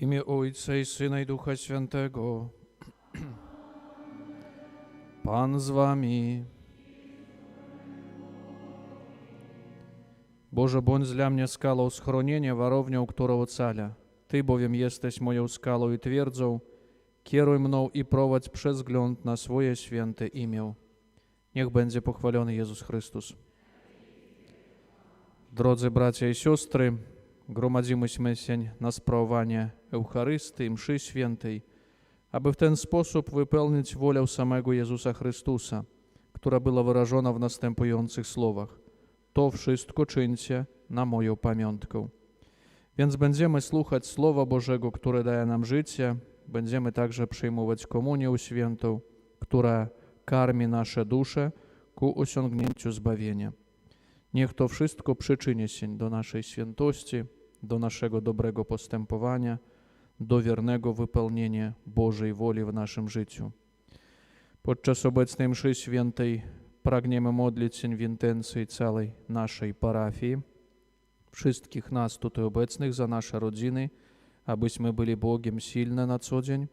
imię Ojca i Syna i Ducha Świętego. Pan z wami. Boże, bądź dla mnie skalą schronienia, warownią, która ocala. Ty bowiem jesteś moją skalą i twierdzą. Kieruj mną i prowadź przez wzgląd na swoje święte imię. Niech będzie pochwalony Jezus Chrystus. Drodzy bracia i siostry, gromadzimy się na sprawowanie Eucharystii, mszy świętej, aby w ten sposób wypełnić wolę samego Jezusa Chrystusa, która była wyrażona w następujących słowach. To wszystko czyńcie na moją pamiątkę. Więc będziemy słuchać Słowa Bożego, które daje nam życie, będziemy także przyjmować komunię świętą, która karmi nasze dusze ku osiągnięciu zbawienia. Niech to wszystko przyczyni się do naszej świętości, do naszego dobrego postępowania, do wiernego wypełnienia Bożej woli w naszym życiu. Podczas obecnej mszy świętej pragniemy modlić się w intencji całej naszej parafii, wszystkich nas tutaj obecnych, za nasze rodziny, abyśmy byli Bogiem silni na co dzień.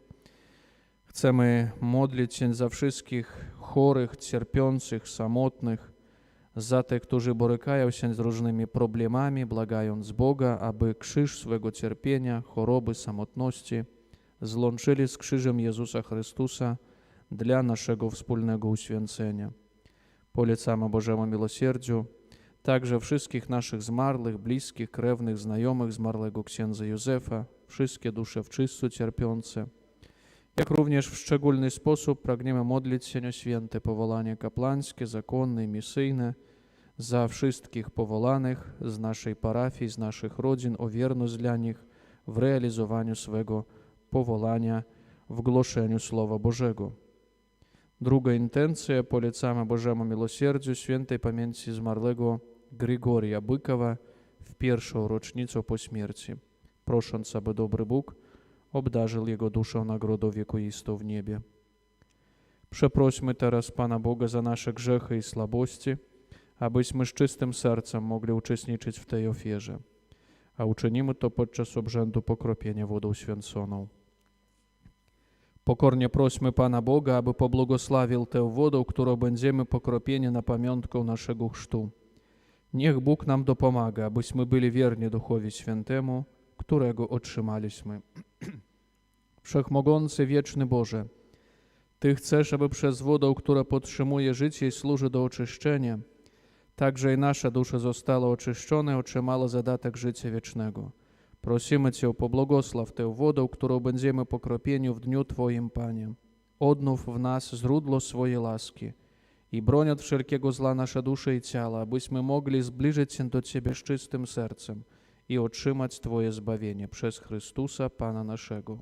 Chcemy modlić się za wszystkich chorych, cierpiących, samotnych, za tych, którzy borykają się z różnymi problemami, błagając Boga, aby krzyż swego cierpienia, choroby, samotności złączyli z krzyżem Jezusa Chrystusa dla naszego wspólnego uświęcenia. Polecamy Bożemu miłosierdziu także wszystkich naszych zmarłych, bliskich, krewnych, znajomych zmarłego księdza Józefa, wszystkie dusze w czystcu cierpiące, jak również w szczególny sposób pragniemy modlić się o święte powołanie kapłańskie, zakonne i misyjne, za wszystkich powołanych z naszej parafii, z naszych rodzin, o wierność dla nich w realizowaniu swego powołania, w głoszeniu Słowa Bożego. Druga intencja, polecamy Bożemu miłosierdziu świętej pamięci zmarłego Grigoria Bykowa w pierwszą rocznicę po śmierci, prosząc, aby dobry Bóg obdarzył jego duszę nagrodą wiekuistą w niebie. Przeprośmy teraz Pana Boga za nasze grzechy i słabości, abyśmy z czystym sercem mogli uczestniczyć w tej ofierze, a uczynimy to podczas obrzędu pokropienia wodą święconą. Pokornie prośmy Pana Boga, aby pobłogosławił tę wodę, którą będziemy pokropieni na pamiątkę naszego chrztu. Niech Bóg nam dopomaga, abyśmy byli wierni Duchowi Świętemu, którego otrzymaliśmy. Wszechmogący, wieczny Boże, Ty chcesz, aby przez wodę, która podtrzymuje życie i służy do oczyszczenia, także i nasza dusza została oczyszczona i otrzymała zadatek życia wiecznego. Prosimy Cię, pobłogosław tę wodę, którą będziemy pokropieni w dniu Twoim, Panie. Odnów w nas źródło swojej łaski i broń od wszelkiego zła nasze dusze i ciała, abyśmy mogli zbliżyć się do Ciebie z czystym sercem i otrzymać Twoje zbawienie przez Chrystusa, Pana naszego.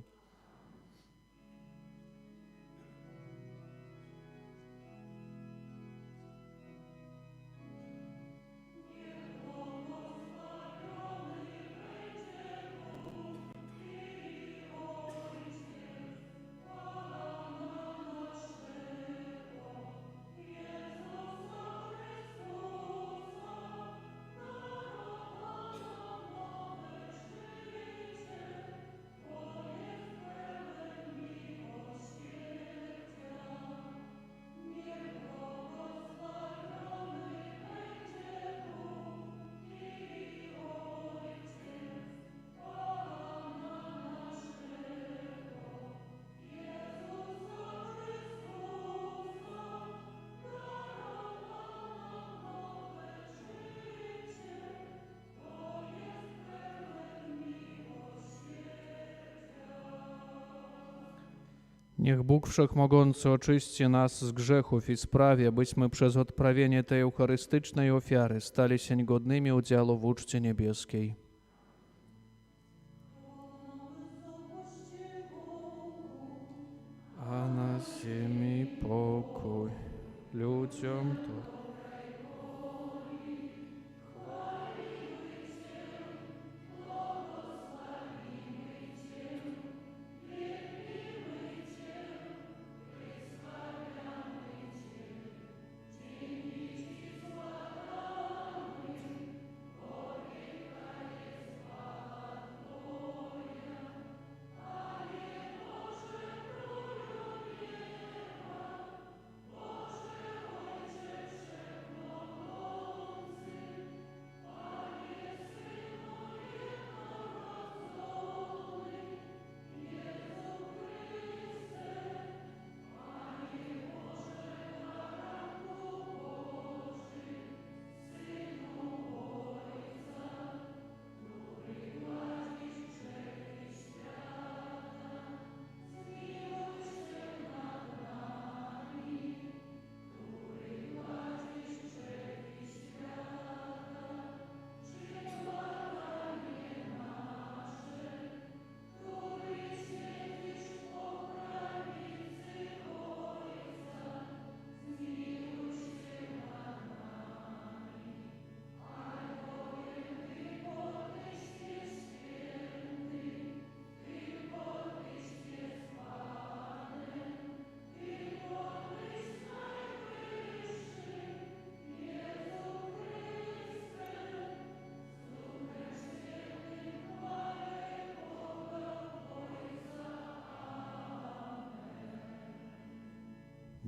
Niech Bóg Wszechmogący oczyści nas z grzechów i sprawi, abyśmy przez odprawienie tej eucharystycznej ofiary stali się godnymi udziału w uczcie niebieskiej. A na ziemi pokój ludziom to.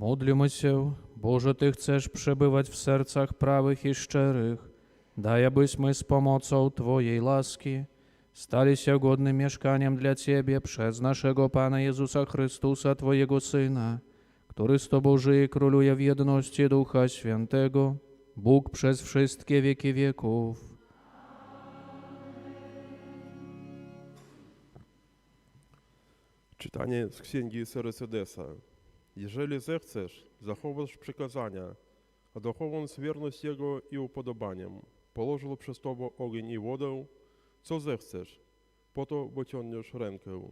Módlmy się, Boże, Ty chcesz przebywać w sercach prawych i szczerych. Daj, abyśmy z pomocą Twojej łaski stali się godnym mieszkaniem dla Ciebie przez naszego Pana Jezusa Chrystusa, Twojego Syna, który z Tobą żyje i króluje w jedności Ducha Świętego, Bóg przez wszystkie wieki wieków. Czytanie z Księgi Seresedesa. Jeżeli zechcesz, zachowasz przykazania, a dochowując wierność Jego i upodobaniom, położył przez Tobą ogień i wodę, co zechcesz, po to wyciągniesz rękę.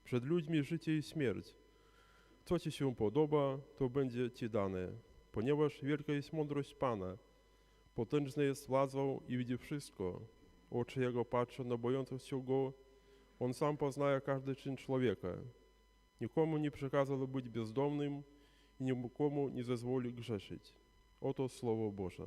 Przed ludźmi życie i śmierć. Co Ci się podoba, to będzie Ci dane, ponieważ wielka jest mądrość Pana, potężna jest władzą i widzi wszystko. Oczy Jego patrzą na bojących się Go, On sam poznaje każdy czyn człowieka. Nikomu nie przekazał być bezdomnym i nikomu nie zezwoli grzeszyć. Oto Słowo Boże.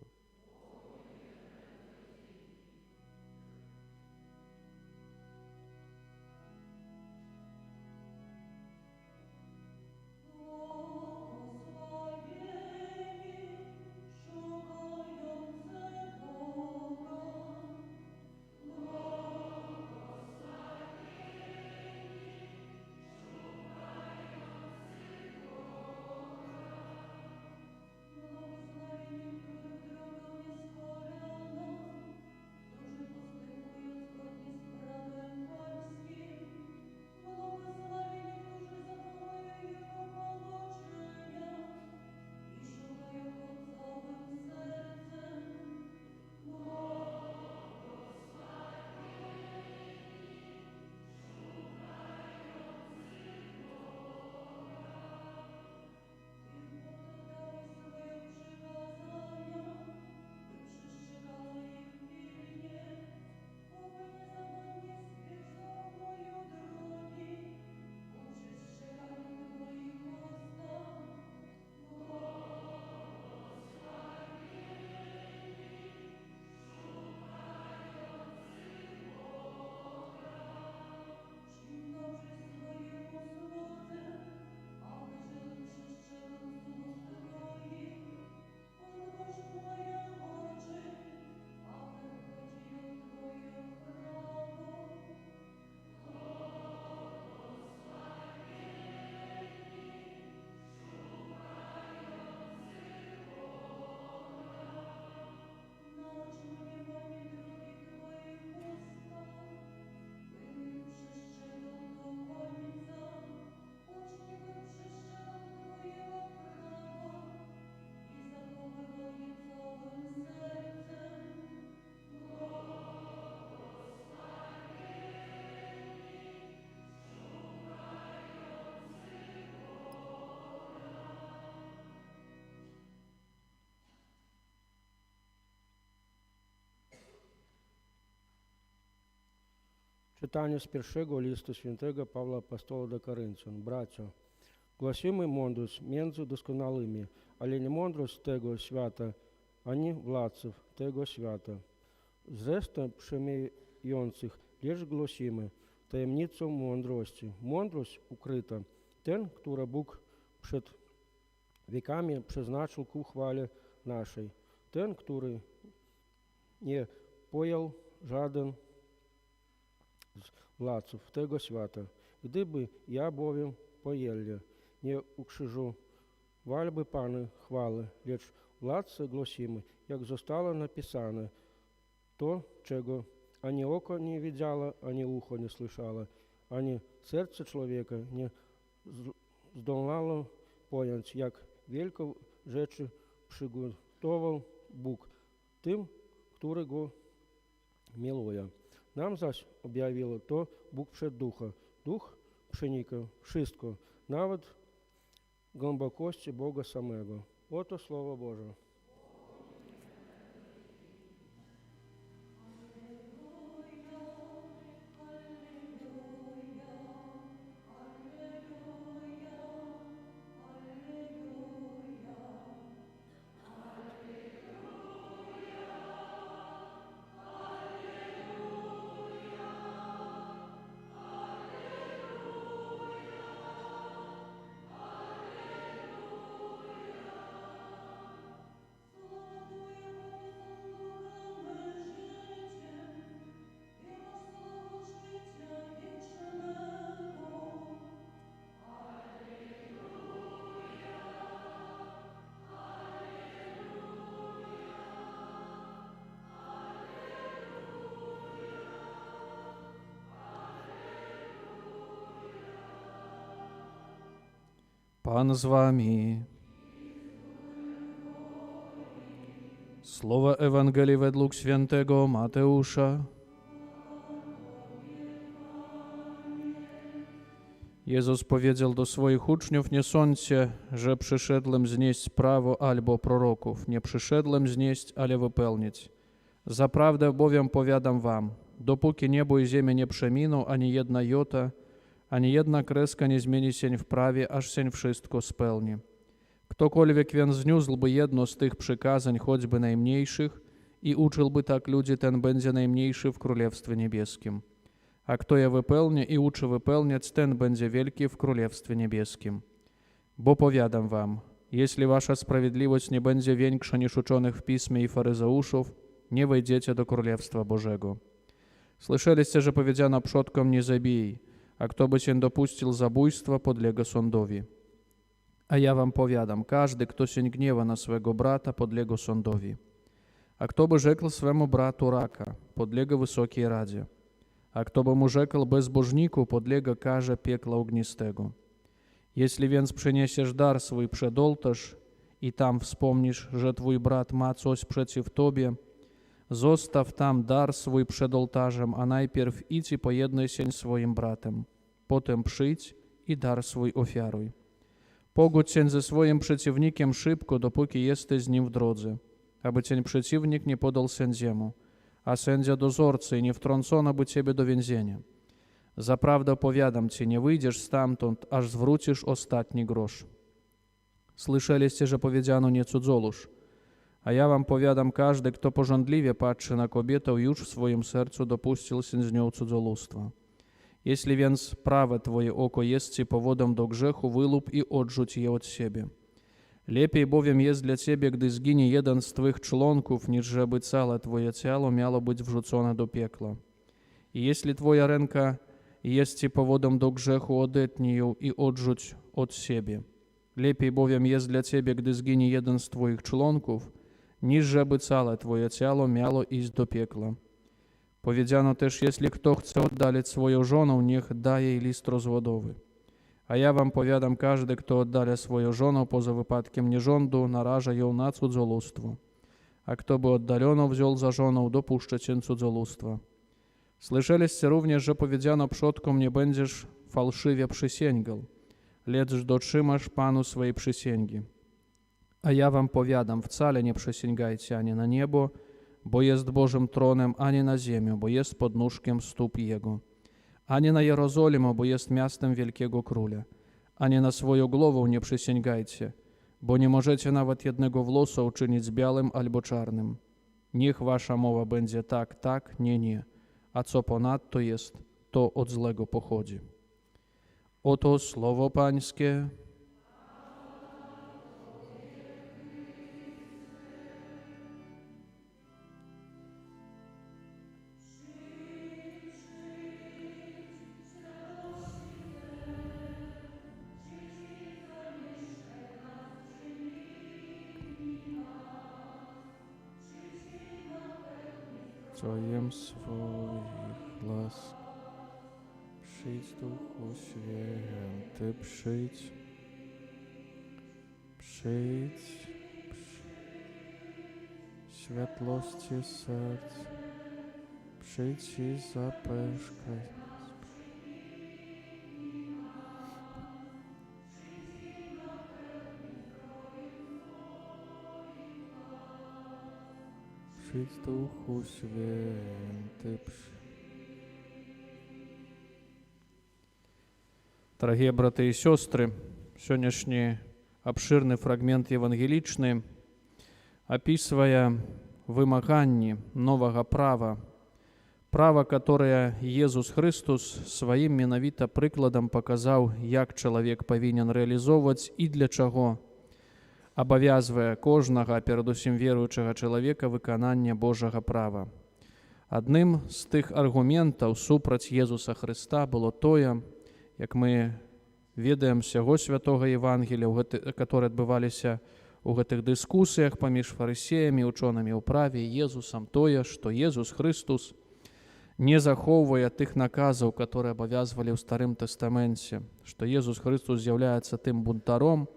Czytanie z pierwszego listu świętego Pawła Apostoła do Koryntian. Bracia, głosimy mądrość między doskonałymi, ale nie mądrość tego świata, ani władców tego świata. Zresztą przemijających lecz głosimy tajemnicę mądrości. Mądrość ukryta, ten, który Bóg przed wiekami przeznaczył ku chwale naszej. Ten, który nie pojął żaden z władców tego świata. Gdyby ja bowiem pojęli, nie ukrzyżowaliby Pana chwały, lecz władcy głosimy, jak zostało napisane, to, czego ani oko nie widziało, ani ucho nie słyszało, ani serce człowieka nie zdążało pojąć, jak wielką rzeczy przygotował Bóg tym, który Go miluje. Nam zaś objawiło to Bóg przed Ducha. Duch przenika wszystko, nawet głębokości Boga samego. Oto Słowo Boże. Pan z wami. Słowa Ewangelii według świętego Mateusza. Jezus powiedział do swoich uczniów: nie sądźcie, że przyszedłem znieść prawo albo proroków. Nie przyszedłem znieść, ale wypełnić. Zaprawdę bowiem powiadam wam, dopóki niebo i ziemia nie przeminą, ani jedna jota, ani jedna kreska nie zmieni się w prawie, aż się wszystko spełni. Ktokolwiek więc zniósłby jedno z tych przykazań, choćby najmniejszych, i uczyłby tak ludzi, ten będzie najmniejszy w Królestwie Niebieskim. A kto je wypełni i uczy wypełniać, ten będzie wielki w Królestwie Niebieskim. Bo powiadam wam, jeśli wasza sprawiedliwość nie będzie większa niż uczonych w Pismie i faryzeuszów, nie wejdziecie do Królestwa Bożego. Słyszeliście, że powiedziano przodkom: nie zabij, a kto by się dopuścił zabójstwa, podlega sądowi. A ja wam powiadam, każdy, kto się gniewa na swego brata, podlega sądowi. A kto by rzekł swemu bratu raka, podlega Wysokiej Radzie. A kto by mu rzekł bezbożniku, podlega karze piekla ognistego. Jeśli więc przyniesiesz dar swój przed ołtarz i tam wspomnisz, że twój brat ma coś przeciw tobie, zostaw tam dar swój przed ołtarzem, a najpierw idź i pojednaj się swoim bratem. Potem przyjdź i dar swój ofiaruj. Pogódź się ze swoim przeciwnikiem szybko, dopóki jesteś z nim w drodze, aby cię przeciwnik nie podał sędziemu, a sędzia dozorcy i nie wtrącono by ciebie do więzienia. Zaprawdę powiadam ci, nie wyjdziesz stamtąd, aż zwrócisz ostatni grosz. Słyszeliście, że powiedziano: nie cudzoluż. A ja wam powiadam, każdy, kto pożądliwie patrzy na kobietę, już w swoim sercu dopuścił się z nią cudzołóstwa. Jeśli więc prawe twoje oko jest ci powodem do grzechu, wylub i odrzuć je od siebie. Lepiej bowiem jest dla ciebie, gdy zginie jeden z twych członków, niż żeby całe twoje ciało miało być wrzucone do piekła. I jeśli twoja ręka jest ci powodem do grzechu, odetnij ją i odrzuć od siebie. Lepiej bowiem jest dla ciebie, gdy zginie jeden z twoich członków, niż żeby całe twoje ciało miało iść do piekła. Powiedziano też: jeśli kto chce oddalić swoją żonę, niech daje jej list rozwodowy. A ja wam powiadam, każdy, kto oddala swoją żonę poza wypadkiem nierządu, naraża ją na cudzolóstwo. A kto by oddalono wziął za żonę, dopuszcza się cudzolóstwa. Słyszeliście również, że powiedziano przodkom: nie będziesz fałszywie przysięgał, lecz dotrzymasz Panu swojej przysięgi. A ja wam powiadam, wcale nie przysięgajcie ani na niebo, bo jest Bożym tronem, ani na ziemię, bo jest podnóżkiem stóp Jego, ani na Jerozolimę, bo jest miastem wielkiego króla, ani na swoją głowę nie przysięgajcie, bo nie możecie nawet jednego włosa uczynić białym albo czarnym. Niech wasza mowa będzie tak, tak, nie, nie, a co ponadto jest, to od złego pochodzi. Oto słowo Pańskie. Czojem swoich łask, przyjdź Duchu Święty, przyjdź, światłości serc, przyjdź i zapeszkaj. Przyjdź Duchu Święty. Дорогие браты и сестры, сегодняшний обширный фрагмент евангелічний, описывая вымаганні нового права, право, которое Иисус Христос своим менавіта прикладом показал, як чоловік повинен реалізовувати і для чого, абавязвае кожнага, перадусім веруючага чалавека, выканання Божага права. Адным з тых аргументаў супраць Езуса Хрыста было тое, як мы ведаем сяго святога Евангелія, которые адбываліся у гэтых дыскусіях паміж фарысеямі, учонымі ў праве і Езусам, тое, што Езус Христос не захоўвае тых наказаў, которые абавязвалі ў Старым Тэстаменце, што Езус Христос з'яўляецца тым бунтаром,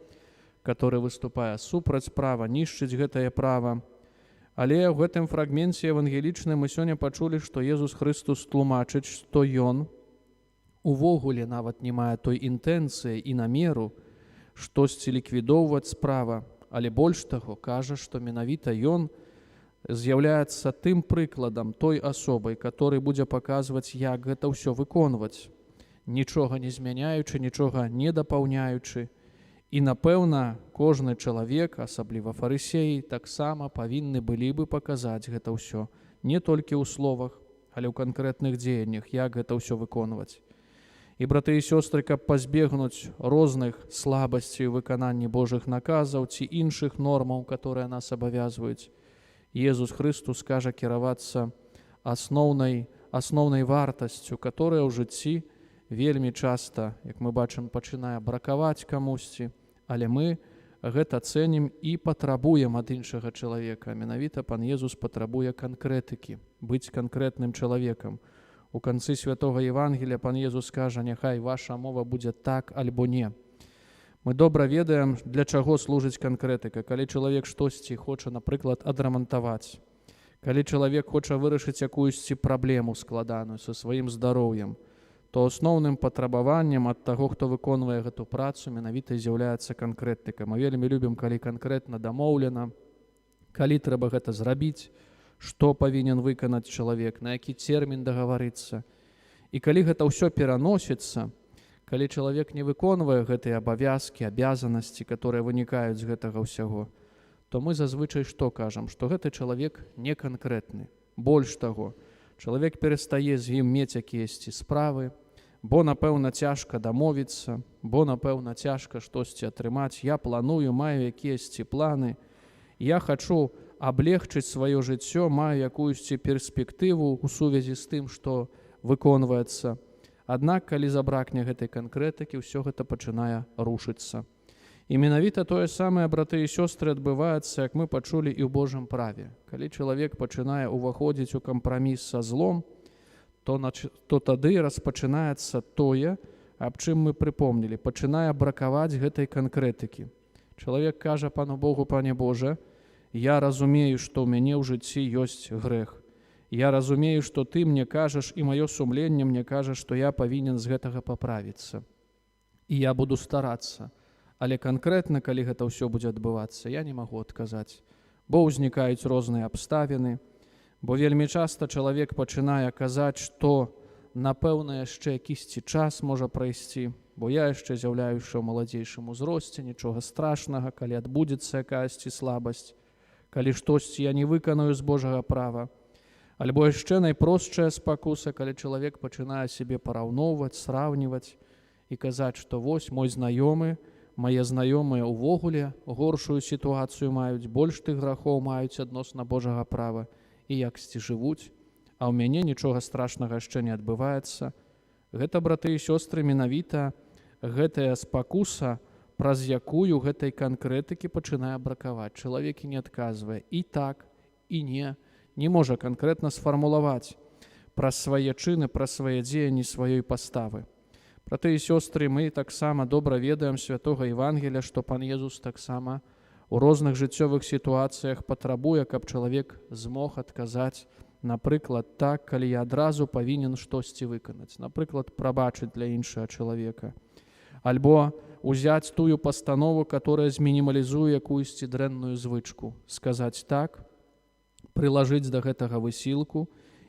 который выступае супраць права, нішчыць гэтае права. Але ў гэтым фрагменце евангелічным мы сёння пачулі, што Езус Христос тлумачыць, што Ён увогуле нават не мае той інтэнцыі і намеру штосьці ліквідоўваць справа, але больш таго кажа, што менавіта Ён з'яўляецца тым прыкладам, той асобай, который будзе паказваць, як гэта ўсё выконваць, нічога не змяняючы, нічога не дапаўняючы. І, напэўна, кожны чалавек, асабліва фарысеі, таксама павінны былі бы паказаць гэта ўсё, не толькі ў словах, але ў канкрэтных дзеяннях, як гэта ўсё выконваць. І, браты і сёстры, каб пазбегнуць розных слабасцей у выкананні Божых наказаў ці іншых нормаў, которые нас абавязваюць, Езус Христос кажа кіравацца асноўнай вартасцю, которая ў жыцці вельмі часта, як мы бачым, пачынае бракаваць камусьці, але мы гэта цэнім і патрабуем ад іншага чалавека. Менавіта пан Езус патрабуе канкрэтыкі, быць канкрэтным чалавекам. У канцы святога Евангелія пан Езус кажа: няхай ваша мова будзе так альбо не. Мы добра ведаем, для чаго служыць канкрэтыка. Калі чалавек штосьці хоча, напрыклад, адрамантаваць, калі чалавек хоча вырашыць якуюсьці праблему складаную са сваім здароўем, то асноўным патрабаваннем ад таго, хто выконвае гэту працу, менавіта з'яўляецца канкрэтыка. Мы вельмі любім, калі канкрэтна дамоўлена, калі трэба гэта зрабіць, што павінен выканаць чалавек, на які тэрмін дагаварыцца. І калі гэта ўсё пераносіцца, калі чалавек не выконвае гэтыя абавязкі, абязанасці, которые вынікаюць з гэтага ўсяго, то мы зазвычай што кажам? Што гэты чалавек не канкрэтны. Больш таго, чалавек перастае з ім мець якіясьці справы, бо, напэўна, цяжка дамовіцца, бо, напэўна, цяжка штосьці атрымаць. Я планую, маю якіясьці планы, я хачу аблегчыць сваё жыццё, маю якуюсьці перспектыву ў сувязі з тым, што выконваецца. Аднак, калі забракне гэтай канкрэтыкі, ўсё гэта пачынае рушыцца. І менавіта тое самае, браты і сёстры, адбываецца, як мы пачулі і ў Божым праве. Калі чалавек пачынае ўваходзіць у кампраміс са злом, то тады распачынаецца тое, аб чым мы прыпомнілі, пачынае бракаваць гэтай канкрэтыкі. Чалавек кажа пану Богу: пане Боже, я разумею, што ў мяне ў жыцці ёсць грэх. Я разумею, што ты мне кажаш, і маё сумленне мне кажа, што я павінен з гэтага паправіцца. І я буду старацца. Але канкрэтна, калі гэта ўсё будзе адбывацца, я не магу адказаць. Бо ўзнікаюць розныя абставіны, бо вельмі часта чалавек пачынае казаць, што, напэўна, яшчэ якісьці час можа прайсці, бо я яшчэ з'яўляюся ў маладзейшым узросце, нічога страшнага, калі адбудзецца якаясьці слабасць, калі штосьці я не выканаю з Божага права. Альбо яшчэ найпростшая спакуса, калі чалавек пачынае сябе параўноўваць, сравніваць і казаць, што вось мой знаёмы, мае знаёмыя ўвогуле горшую сітуацыю маюць, больш тых грахоў маюць адносна Божага права і яксьці жывуць, а ў мяне нічога страшнага яшчэ не адбываецца. Гэта, браты і сёстры, менавіта гэтая спакуса, праз якую гэтай канкрэтыкі пачынае бракаваць. Чалавек і не адказвае і так, і не можа канкрэтна сфармулаваць праз свае чыны, праз свае дзеянні сваёй паставы. Браты і сёстры, мы таксама добра ведаем святога Евангелія, што пан Езус таксама у розных жыццёвых сітуацыях патрабуе, каб чалавек змог адказаць, напрыклад, так, калі я адразу павінен штосьці выканаць, напрыклад, прабачыць для іншага чалавека, альбо узяць тую пастанову, которая змінімалізуе якуюсьці дрэнную звычку, сказаць так, прылажыць да гэтага высілку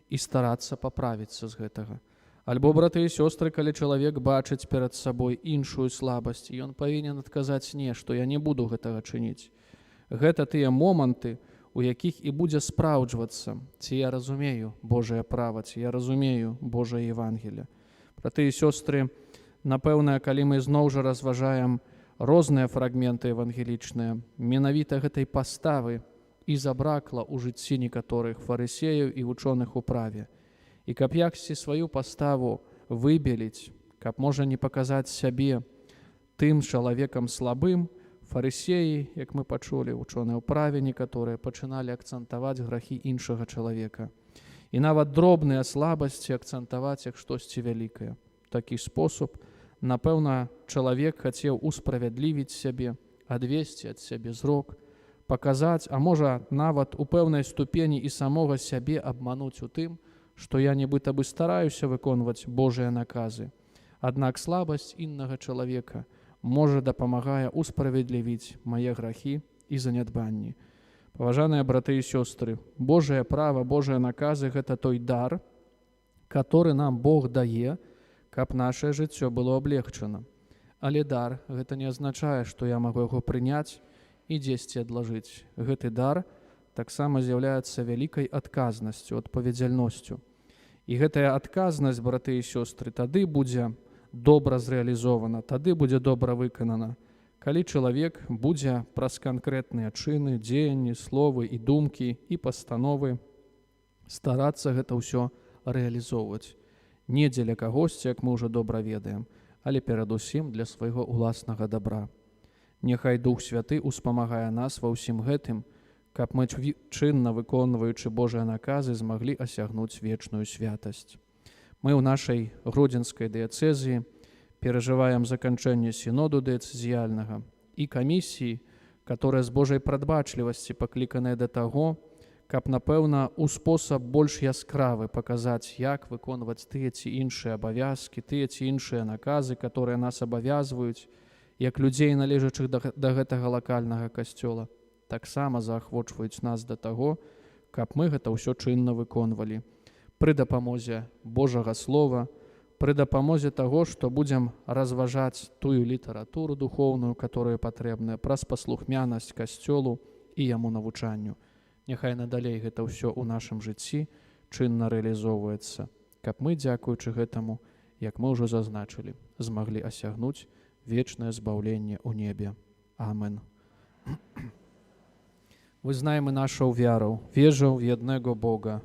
і старацца паправіцца з гэтага. Альбо, браты і сёстры, калі чалавек бачыць перад сабой іншую слабасць, і ён павінен адказаць не, што я не буду гэтага чыніць. Гэта тыя моманты, у якіх і будзе спраўджвацца, ці я разумею Божае права, ці я разумею Божае Евангелие. Браты і сёстры, напэўна, калі мы зноў жа разважаем розныя фрагменты евангелічныя, менавіта гэтай паставы і забракла ў жыцці некаторых фарысеяў і вучоных у праве. І каб яксьці сваю паставу выбеліць, каб можа не паказаць сябе тым чалавекам слабым, фарысеі, як мы пачулі, вучоныя ў праве некаторыя, пачыналі акцэнтаваць грахі іншага чалавека. і нават дробныя слабасці акцэнтаваць як штосьці вялікае. Такі спосаб, напэўна, чалавек хацеў усправядлівіць сябе, адвесці ад сябе зрок, паказаць, а можа, нават у пэўнай ступені і самога сябе абмануць у тым, што я нібыта бы стараюся выконваць Божыя наказы. Аднак слабасць іннага чалавека можа дапамагае усправядлівіць мае грахі і занядбанні. Паважаныя браты і сёстры, Божае права, Божыя наказы – гэта той дар, который нам Бог дае, каб нашае жыццё было аблегчана. Але дар – гэта не азначае, што я магу яго прыняць і дзесьці адлажыць. Гэты дар таксама з'яўляецца вялікай адказнасцю, адпаведальнасцю. І гэтая адказнасць, браты і сёстры, тады будзе добра зрэалізована, тады будзе добра выканана, калі чалавек будзе праз канкрэтныя чыны, дзеянні, словы і думкі і пастановы старацца гэта ўсё рэалізоўваць. Не дзеля кагосьці, як мы ўжо добра ведаем, але перадусім для свайго ўласнага дабра. Няхай Дух Святы успамагае нас ва ўсім гэтым, каб мы чынна выконваючы Божыя наказы змаглі асягнуць вечную святасць. Мы ў нашай гродзенскай дыяцэзіі перажываем заканчэнне сіноду дыяцэзіяльнага і камісіі, которая з Божай прадбачлівасці пакліканая да таго, каб, напэўна, у спосаб больш яскравы паказаць, як выконваць тыя ці іншыя абавязкі, тыя ці іншыя наказы, которые нас абавязваюць, як людзей, належачых да гэтага лакальнага касцёла, таксама заахвочваюць нас да таго, каб мы гэта ўсё чынна выконвалі. Пры дапамозе Божага Слова, пры дапамозе таго, што будзем разважаць тую літаратуру духоўную, которая патрэбная, праз паслухмянасць касцёлу і яму навучанню. Няхай надалей гэта ўсё ў нашым жыцці чынна рэалізоўваецца, каб мы, дзякуючы гэтаму, як мы ўжо зазначылі, змаглі асягнуць вечнае збаўленне ў небе. Амен. Вызнаем і нашу вяру, вежу в jednego Boga.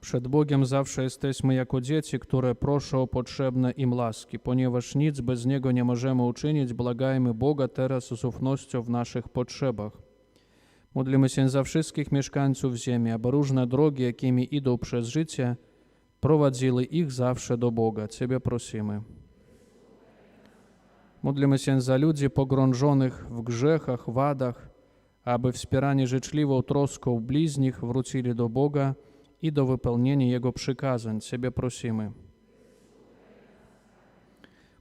Przed Bogiem zawsze jesteśmy jako dzieci, które proszą potrzebne im łaski. Ponieważ nic bez Niego nie możemy uczynić, błagajmy Boga teraz z ufnością w naszych potrzebach. Modlimy się za wszystkich mieszkańców ziemi, aby różne drogi, jakimi idą przez życie, prowadziły ich zawsze do Boga. Ciebie prosimy. Modlimy się za ludzi pogrążonych w grzechach, wadach, aby wspierani życzliwą troską bliźnich wrócili do Boga i do wypełnienia Jego przykazań. Ciebie prosimy.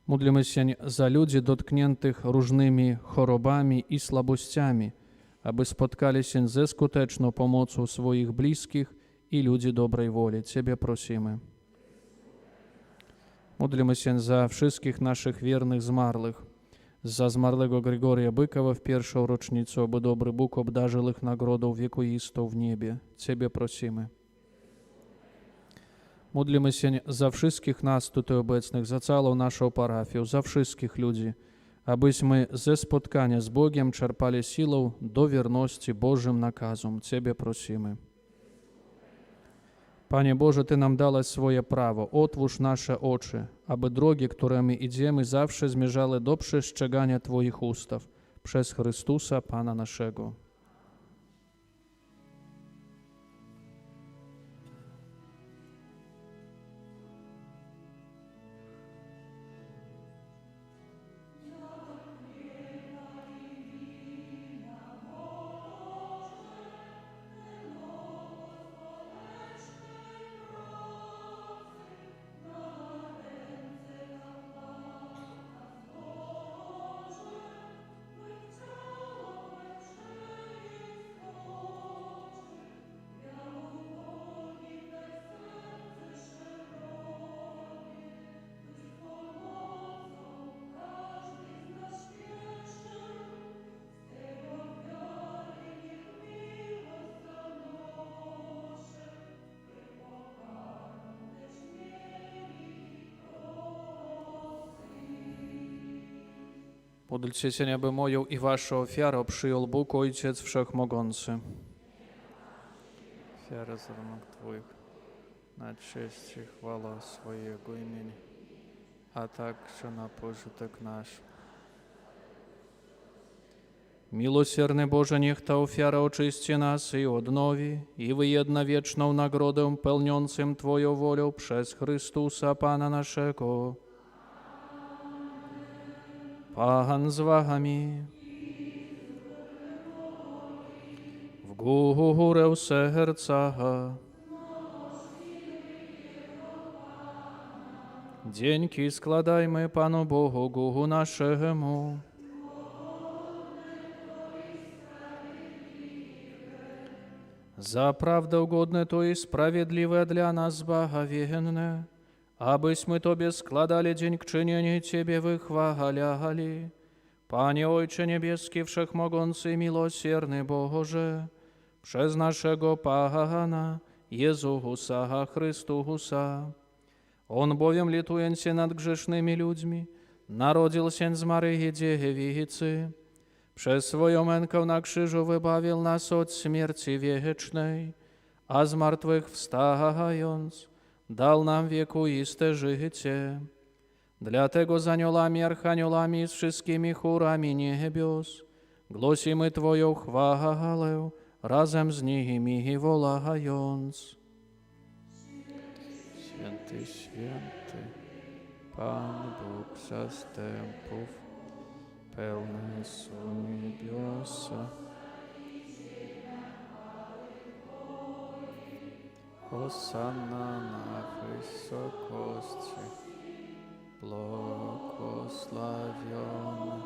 Modlimy się za ludzi dotkniętych różnymi chorobami i słabościami, aby spotkali się ze skuteczną pomocą swoich bliskich i ludzi dobrej woli. Ciebie prosimy. Módlmy się za wszystkich naszych wiernych zmarłych, za zmarłego Grygoria Bykowa w pierwszą rocznicę, aby dobry Bóg obdarzył ich nagrodą wiekuistą w niebie. Ciebie prosimy. Módlmy się za wszystkich nas tutaj obecnych, za całą naszą parafię, za wszystkich ludzi, abyśmy ze spotkania z Bogiem czerpali siłę do wierności Bożym nakazom. Ciebie prosimy. Panie Boże, Ty nam dałeś swoje prawo. Otwórz nasze oczy, aby drogi, którymi idziemy, zawsze zmierzały do przestrzegania Twoich ustaw. Przez Chrystusa, Pana naszego. Módlcie się, aby moją i waszą ofiarę przyjął Bóg Ojciec Wszechmogący. Ofiara z rąk Twoich, na cześć i chwała swojego imienia, a także na pożytek nasz. Miłosierny Boże, niech ta ofiara oczyści nas i odnowi, i wyjedna wieczną nagrodę pełniącym Twoją wolę przez Chrystusa Pana naszego. Pan z wami. W górę serca. Dzięki składajmy Panu Bogu naszemu. Za prawdę godne to i sprawiedliwe dla nas zbawienne, abyśmy Tobie składali dziękczynienie Ciebie wychwalali. Panie Ojcze Niebieski, Wszechmogący i Miłosierny Boże, przez naszego Pana Jezusa Chrystusa. On bowiem, litując się nad grzesznymi ludźmi, narodził się z Maryi Dziewicy, przez swoją mękę na krzyżu wybawił nas od śmierci wiecznej, a z martwych wstając, dał nam wiekuiste życie. Dlatego z aniołami, archaniołami i z wszystkimi chórami niebios głosimy Twoją chwałę razem z nimi wołając. Święty, święty, Pan Bóg zastępów, pełne są niebiosa. Hosanna na wysokości, błogosławiony,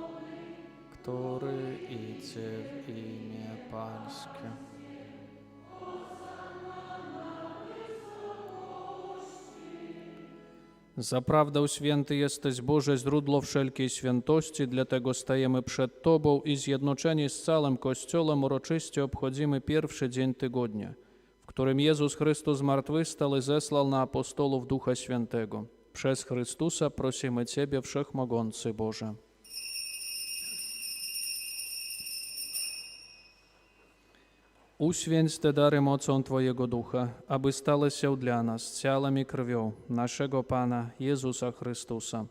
który idzie w imię Pańskie. Zaprawdę święty jesteś Boże, źródło wszelkiej świętości, dlatego stajemy przed Tobą i zjednoczeni z całym Kościołem uroczyście obchodzimy pierwszy dzień tygodnia, w którym Jezus Chrystus zmartwychwstał i zesłał na apostołów Ducha Świętego. Przez Chrystusa prosimy Ciebie, Wszechmogący Boże. Uświęć te dary mocą Twojego Ducha, aby stały się dla nas ciałem i krwią naszego Pana Jezusa Chrystusa.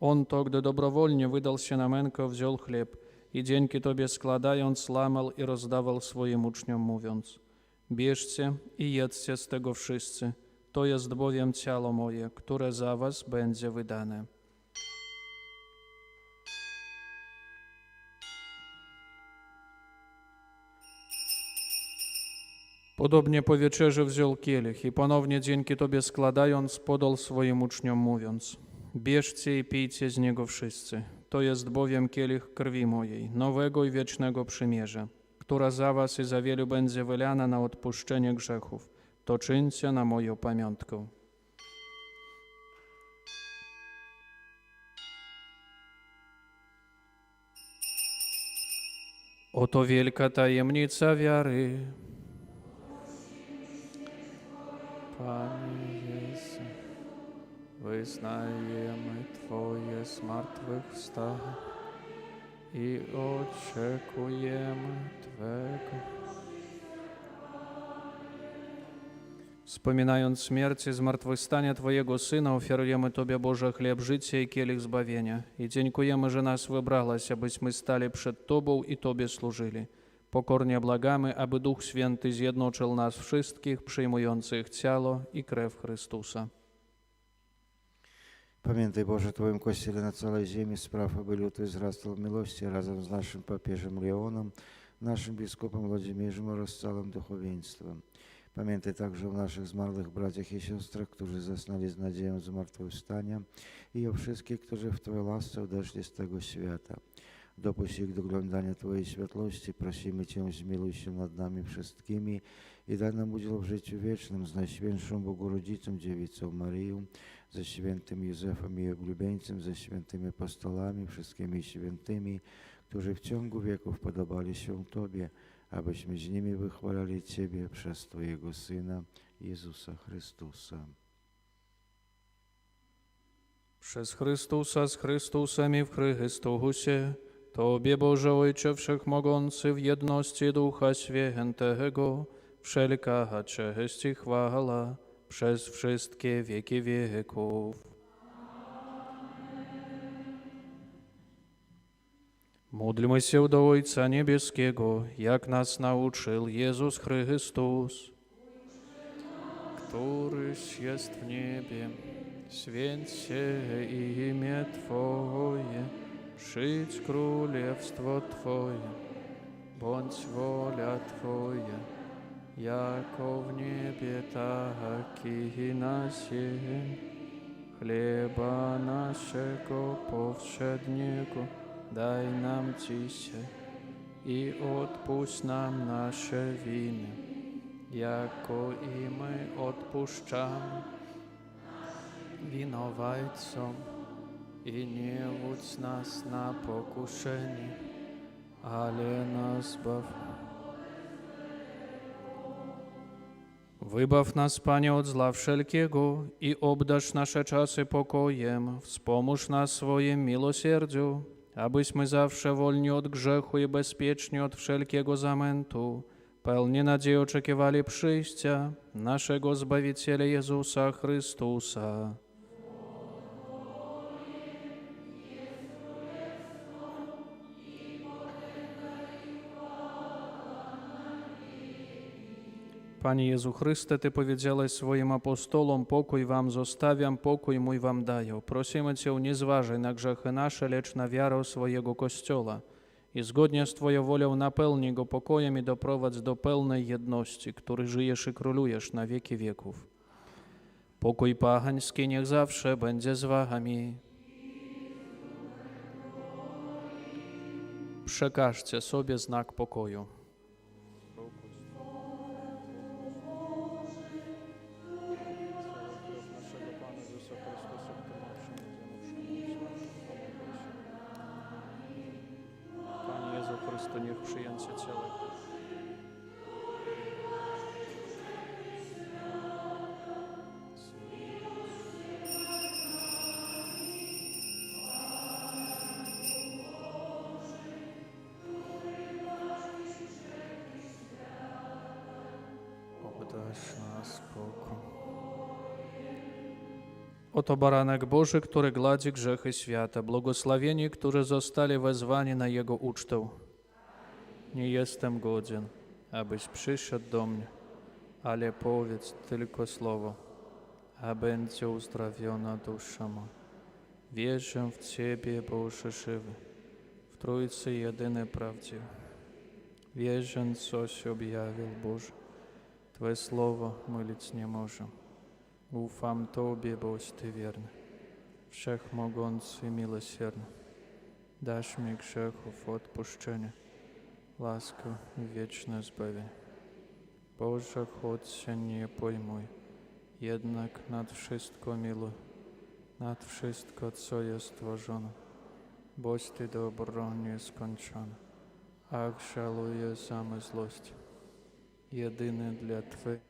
On to, gdy dobrowolnie wydał się na mękę, wziął chleb i dzięki Tobie składając, łamał i rozdawał swoim uczniom, mówiąc: bierzcie i jedzcie z tego wszyscy, to jest bowiem ciało moje, które za was będzie wydane. Podobnie po wieczerzy wziął kielich i ponownie dzięki Tobie składając, podał swoim uczniom, mówiąc: bierzcie i pijcie z niego wszyscy, to jest bowiem kielich krwi mojej, nowego i wiecznego przymierza, która za was i za wielu będzie wylana na odpuszczenie grzechów. To czyńcie na moją pamiątkę. Oto wielka tajemnica wiary. Panie Jezu, wyznajemy Twoje zmartwychwstanie i oczekujemy Twego. Wspominając śmierć i zmartwychwstanie Twojego Syna, ofiarujemy Tobie, Boże, chleb życia i kielich zbawienia. I dziękujemy, że nas wybrałaś, abyśmy stali przed Tobą i Tobie służyli. Pokornie błagamy, aby Duch Święty zjednoczył nas wszystkich, przyjmujących ciało i krew Chrystusa. Pamiętaj, Boże, Twoim Kościele na całej ziemi spraw, aby lud wzrastał w miłości razem z naszym papieżem Leonem, naszym biskupem Włodzimierzem oraz całym duchowieństwem. Pamiętaj także o naszych zmarłych braciach i siostrach, którzy zasnęli z nadzieją zmartwychwstania i o wszystkich, którzy w Twojej łasce odeszli z tego świata. Dopuść ich do oglądania Twojej światłości. Prosimy Cię, zmiłuj się nad nami wszystkimi i daj nam udział w życiu wiecznym z Najświętszą Bogorodzicą Dziewicą Maryją, ze świętym Józefem i oblubieńcem, ze świętymi apostolami, wszystkimi świętymi, którzy w ciągu wieków podobali się Tobie, abyśmy z nimi wychwalali Ciebie przez Twojego Syna, Jezusa Chrystusa. Przez Chrystusa, z Chrystusem i w Chrystusie, Tobie, Boże Ojcze Wszechmogący, w jedności Ducha Świętego, wszelka cześć i chwała przez wszystkie wieki wieków. Módlmy się do Ojca Niebieskiego, jak nas nauczył Jezus Chrystus, któryś jest w niebie. Święć się imię Twoje, przyjdź królestwo Twoje, bądź wola Twoja, jako w niebie, tak i na ziemi. Chleba naszego powszedniego daj nam dzisiaj i odpuść nam nasze winy, jako i my odpuszczamy winowajcom, i nie wódź nas na pokuszenie, ale nas zbaw. Wybaw nas, Panie, od zła wszelkiego i obdarz nasze czasy pokojem. Wspomóż nas swoim miłosierdziu, abyśmy zawsze wolni od grzechu i bezpieczni od wszelkiego zamętu, pełni nadziei oczekiwali przyjścia naszego Zbawiciela Jezusa Chrystusa. Panie Jezu Chryste, Ty powiedziałeś swoim apostolom, pokój wam zostawiam, pokój mój wam daję. Prosimy Cię, nie zważaj na grzechy nasze, lecz na wiarę swojego Kościoła. I zgodnie z Twoją wolą napełnij go pokojem i doprowadź do pełnej jedności, który żyjesz i królujesz na wieki wieków. Pokój pachański niech zawsze będzie z wami. Przekażcie sobie znak pokoju. Panie Jezu Chryste, niech przyjęcie ciała. Obdarz nas spokój. Oto baranek Boży, który gładzi grzechy świata. Błogosławieni, którzy zostali wezwani na Jego ucztę. Nie jestem godzien, abyś przyszedł do mnie, ale powiedz tylko słowo, a będzie uzdrowiona dusza moja. Wierzę w Ciebie, Boże żywy, w Trójcy jedyny prawdziwy. Wierzę, coś objawił Boże, Twoje słowo mylić nie może. Ufam Tobie, boś Ty wierny, wszechmogący, miłosierny. Dasz mi grzechów odpuszczenie, łaskę i wieczne zbawienie. Boże, choć się nie pojmuj, jednak nad wszystko miluj, nad wszystko, co jest stworzone, boś Ty dobro nieskończone, Ах, шалує замислость, єдине для Тви.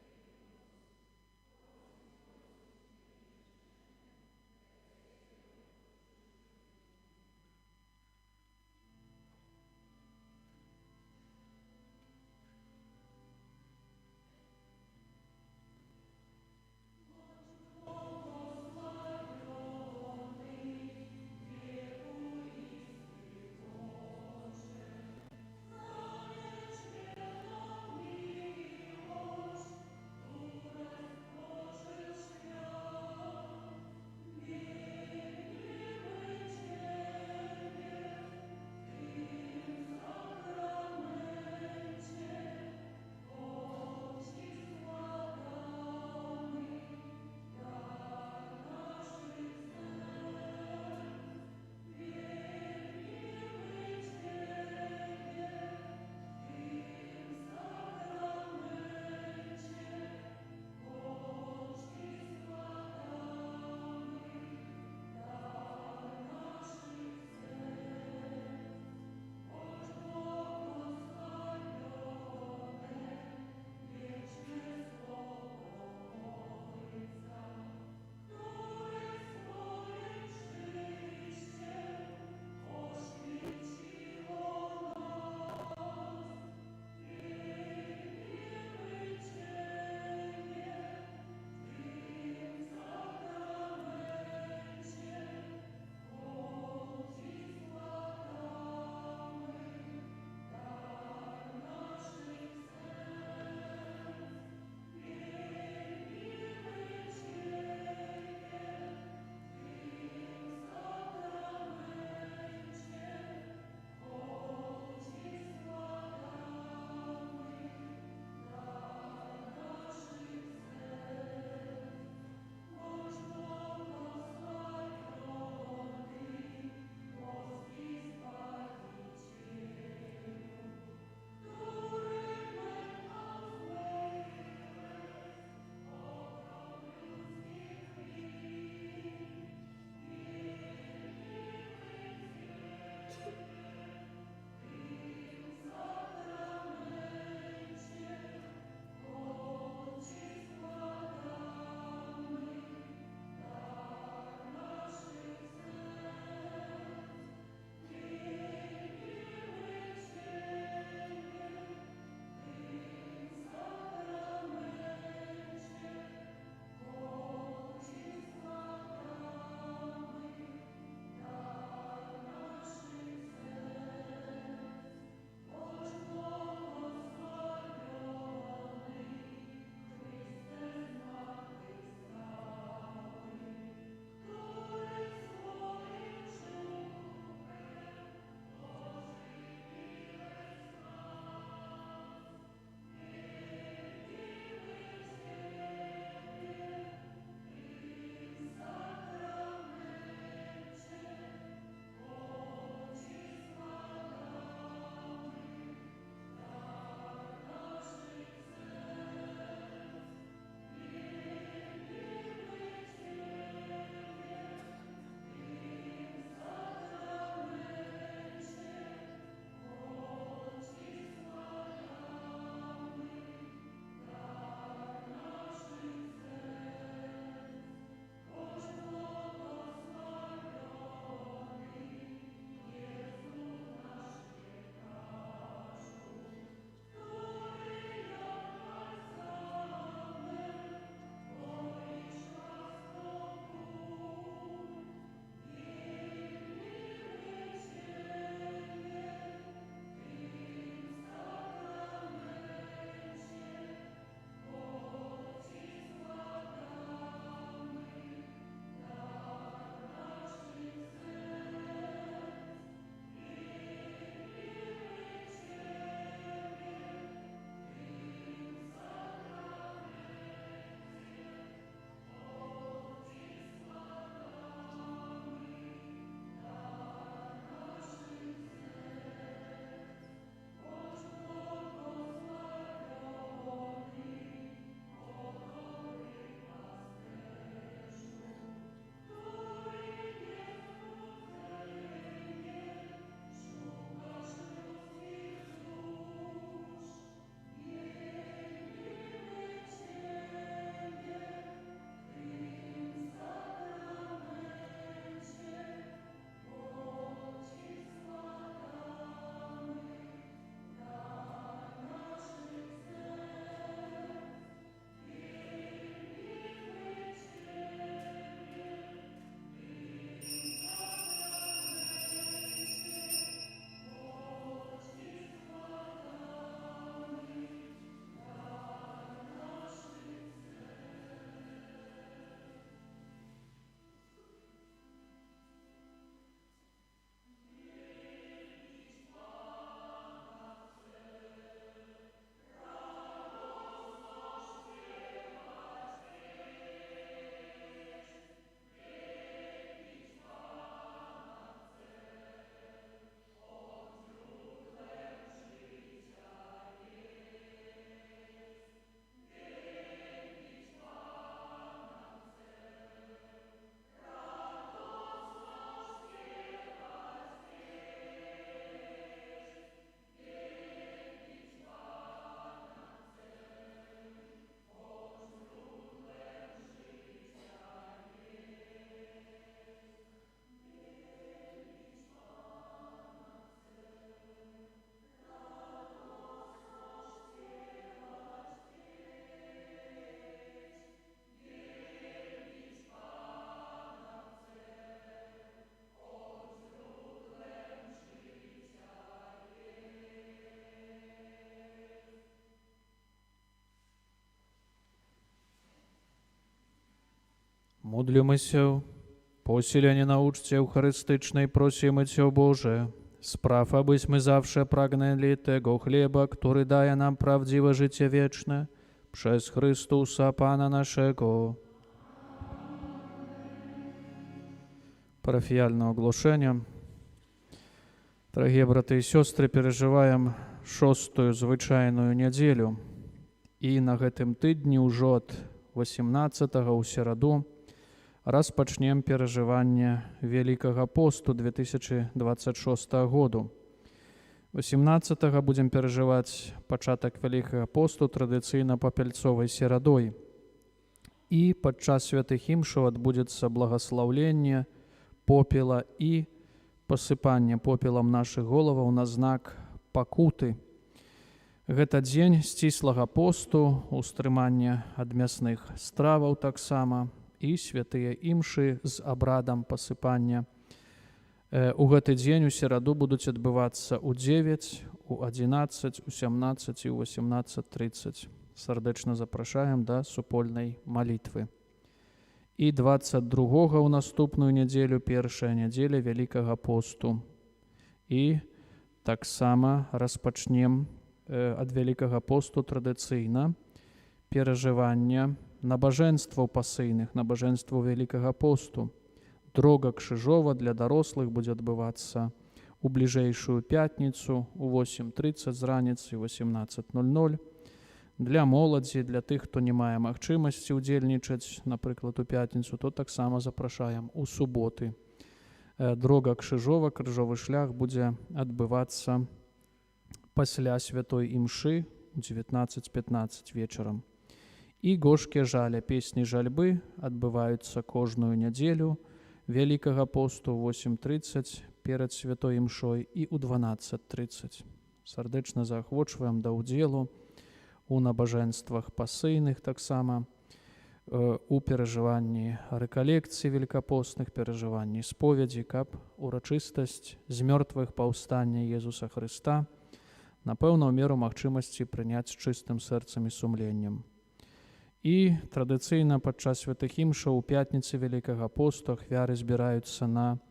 Módlmy posilenie na uczcie eucharystycznej prosimy Cię, Boże, spraw, abyśmy zawsze pragnęli tego chleba, który daje nam prawdziwe życie wieczne, przez Chrystusa Pana naszego. Парафіяльне оголошення. Дорогі брати і сестри, переживаем 6-ю звичайную нядзелю. І на гэтым тыдні ўжо ад 18-го ў сераду распачнем перажыванне Вялікага посту 2026 году. 18-го будем перажываць пачатак Вялікага посту традыцыйна папяльцовай серадой. І падчас святых імшаў адбудзецца благаслаўленне попела і пасыпанне попелам нашых головаў на знак пакуты. Гэта дзень сціслага посту, устрымання ад мясных страваў таксама і святыя імшы з абрадам пасыпання. У гэты дзень у сераду будуць адбывацца ў 9, у 11, у 17 і у 18:30. Сардэчна запрашаем да супольнай малітвы. І 22-го ў наступную нядзелю, першая нядзеля Вялікага посту. І таксама распачнем ад Вялікага посту традыцыйна перажывання набажэнстваў пасыйных, набажэнстваў Вялікага посту. Дрога крыжова для дарослых будзе адбывацца у бліжэйшую пятніцу у 8:30 з раніцы, 18:00. Для моладзі, для тых, хто не мае магчымасці ўдзельнічаць, напрыклад, у пятніцу, то таксама запрашаем у суботы. Дрога крыжова, крыжовы шлях будзе адбывацца пасля святой імшы у 19:15 вечарам. І гошкі жаля, песні жальбы адбываюцца кожную нядзелю Вялікага посту у 8:30 перад святой імшой і ў 12:30. Сардэчна заахвочваем да ўдзелу у набажэнствах пасыйных, таксама у перажыванні рэкалекцыі великапостных, перажыванні споведзі, каб урачыстасць з мёртвых паўстання Езуса Хрыста напэўна ў меру магчымасці прыняць з чыстым сэрцам і сумленнем. І традыцыйна падчас святых імшаў у пятніцы Вялікага посту ахвяры збіраюцца на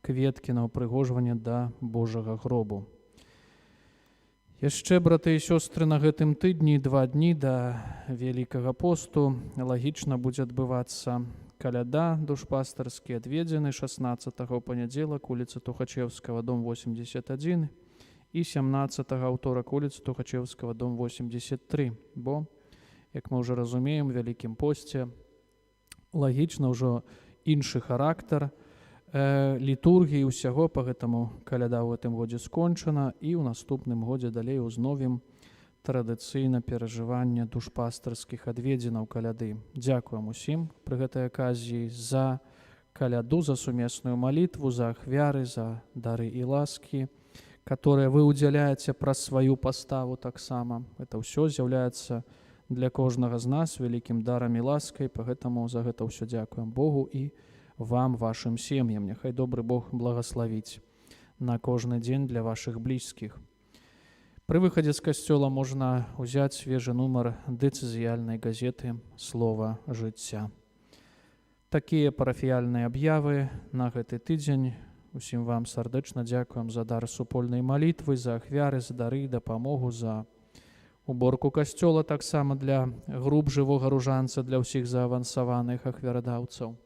кветкі на ўпрыгожванне да Божага гробу. Яшчэ, браты і сёстры, на гэтым тыдні 2 дні да Вялікага посту лагічна будзе адбывацца каляда душпастарскі, адведзены 16-го ў панядзелак уліцы Тухачеўскага, дом 81, і 17-го аўторак уліцы Тухачеўскага, дом 83. Бо, як мы ўжо разумеем, у Вялікім посце лагічна ўжо іншы характар літургіі ўсяго, па гэтаму каляда ў гэтым годзе скончана, і ў наступным годзе далей узновім традыцыйна перажывання душпастарскіх адведзенаў каляды. Дзякуем усім пры гэтай аказіі за каляду, за сумесную малітву, за ахвяры, за дары і ласкі, которые вы удзяляеце праз сваю паставу таксама. Это ўсё з'яўляецца для кожнага з нас вялікім дарам і ласкай, па гэтаму за гэта ўсё дзякуем Богу і вам, вашим сем'ям. Няхай добры Бог благаславіць на кожны дзень для вашых блізкіх. Пры выхадзе з касцёла можна ўзяць свежы нумар дэцызіяльнай газеты «Слова жыцця». Такія парафіяльныя аб'явы на гэты тыдзень. Усім вам сардэчна дзякуем за дар супольнай малітвы, за ахвяры, за дары, дапамогу, за уборку касцёла, таксама для груп жывога ружанца, для ўсіх заавансаваных ахвярадаўцаў.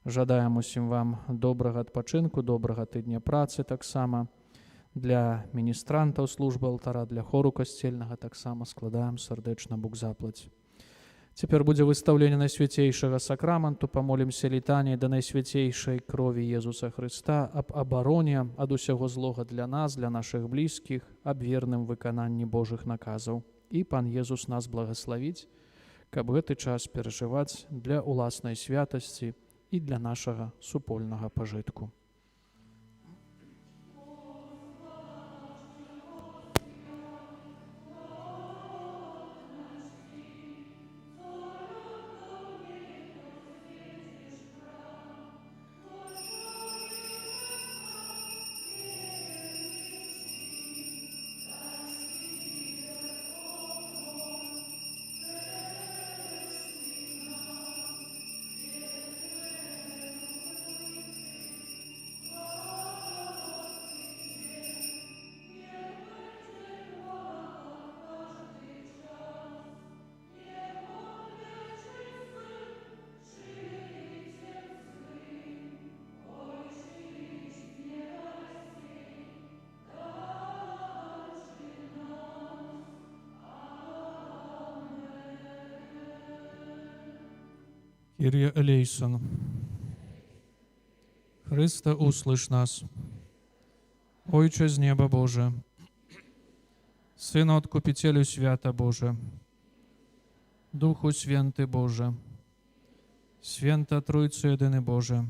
Жадаем усім вам добрага адпачынку, добрага тыдня працы таксама. Для міністрантаў службы алтара, для хору касцельнага таксама складаем сардэчна богзаплаць. Цяпер будзе выстаўленне найсвяцейшага сакраменту. Памолімся літаніяй да найсвяцейшай крові Езуса Хрыста аб абароне ад усяго злога для нас, для нашых блізкіх, аб верным выкананні Божых наказаў. І Пан Езус нас благаславіць, каб гэты час перажываць для уласнай святасці і для нашага супольнага пажытку. Kyrie eleison. Chryste, usłysz nas. Ojcze z nieba Boże, Synu Odkupicielu świata Boże, Duchu Święty Boże, Święta Trójco Jedyny Boże,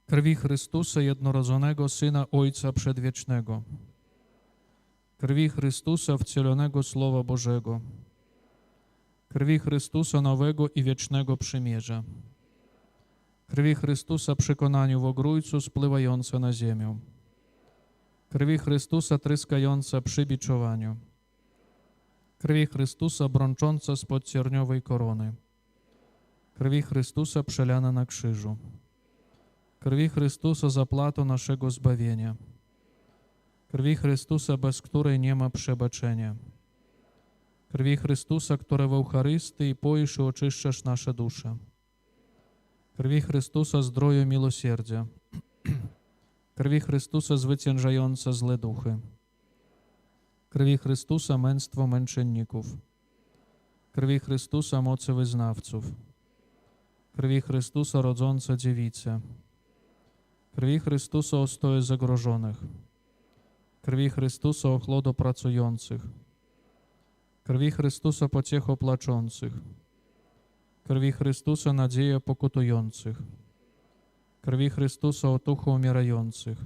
krwi Chrystusa, jednorodzonego Syna Ojca Przedwiecznego, krwi Chrystusa, wcielonego Słowa Bożego, krwi Chrystusa, nowego i wiecznego przymierza, krwi Chrystusa, przekonaniu w Ogrójcu spływające na ziemię, krwi Chrystusa, tryskająca przy biczowaniu, krwi Chrystusa, brącząca spod cierniowej korony, krwi Chrystusa, przelana na krzyżu, krwi Chrystusa, zapłatą naszego zbawienia, krwi Chrystusa, bez której nie ma przebaczenia, krwi Chrystusa, która w Eucharystii poisz i oczyszczasz nasze dusze, krwi Chrystusa, zdroju miłosierdzia, krwi Chrystusa, zwyciężająca złe duchy, krwi Chrystusa, męstwo męczenników, krwi Chrystusa, mocy wyznawców, krwi Chrystusa, rodząca dziewice, krwi Chrystusa, ostoje zagrożonych, krwi Chrystusa, ochłodu pracujących, krwi Chrystusa, pociecho płaczących, krwi Chrystusa, nadzieja pokutujących, krwi Chrystusa, otucha umierających,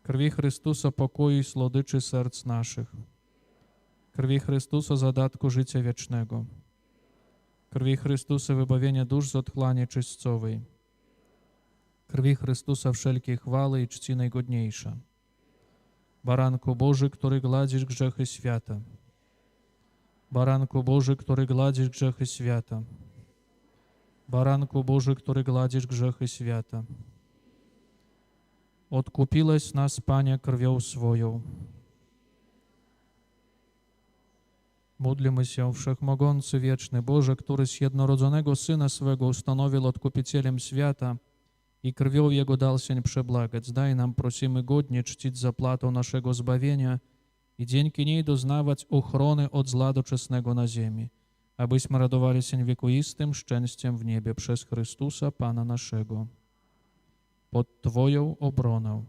krwi Chrystusa, pokoju i słodyczy serc naszych, krwi Chrystusa, zadatku życia wiecznego, krwi Chrystusa, wybawienia dusz z otchłani czyścowej, krwi Chrystusa, wszelkiej chwały i czci najgodniejsza, Baranku Boży, który gładzisz grzechy świata, Baranku Boży, który gładzisz grzechy świata, Baranku Boży, który gładzisz grzechy świata. Odkupiłeś nas, Panie, krwią swoją. Módlmy się, Wszechmogący, Wieczny Boże, któryś jednorodzonego Syna swego ustanowił Odkupicielem świata i krwią Jego dal się przebłagać. Daj nam, prosimy, godnie czcić zapłatą naszego zbawienia i dzięki niej doznawać ochrony od zła doczesnego na ziemi, abyśmy radowali się wiekuistym szczęściem w niebie przez Chrystusa, Pana naszego. Pod Twoją obroną.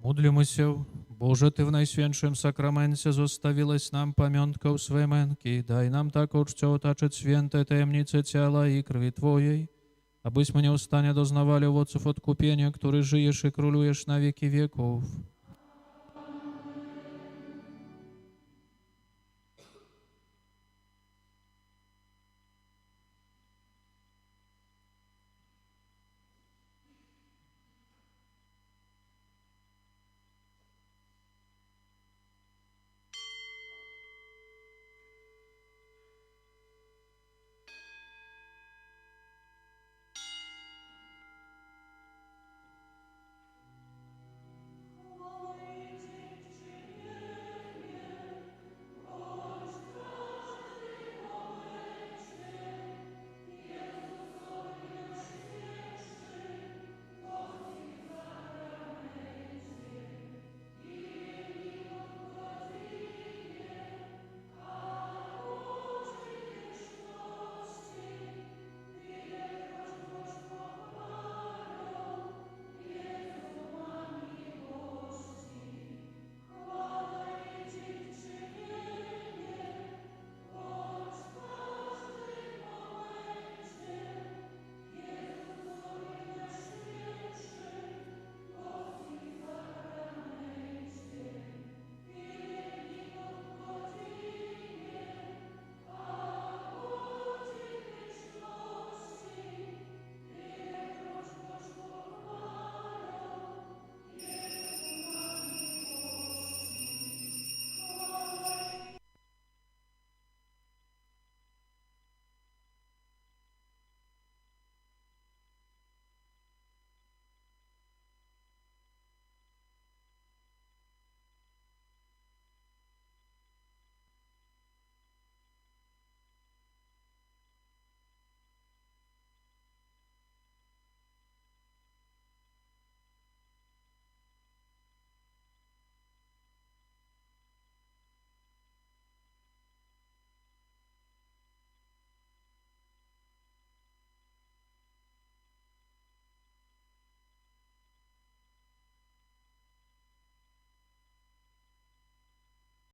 Módlmy się, Boże, Ty w Najświętszym Sakramencie zostawiłeś nam pamiątkę swej męki. Daj nam tak uczciwie otaczać święte tajemnice ciała i krwi Twojej, abyśmy nieustannie doznawali owoców odkupienia, który żyjesz i królujesz na wieki wieków.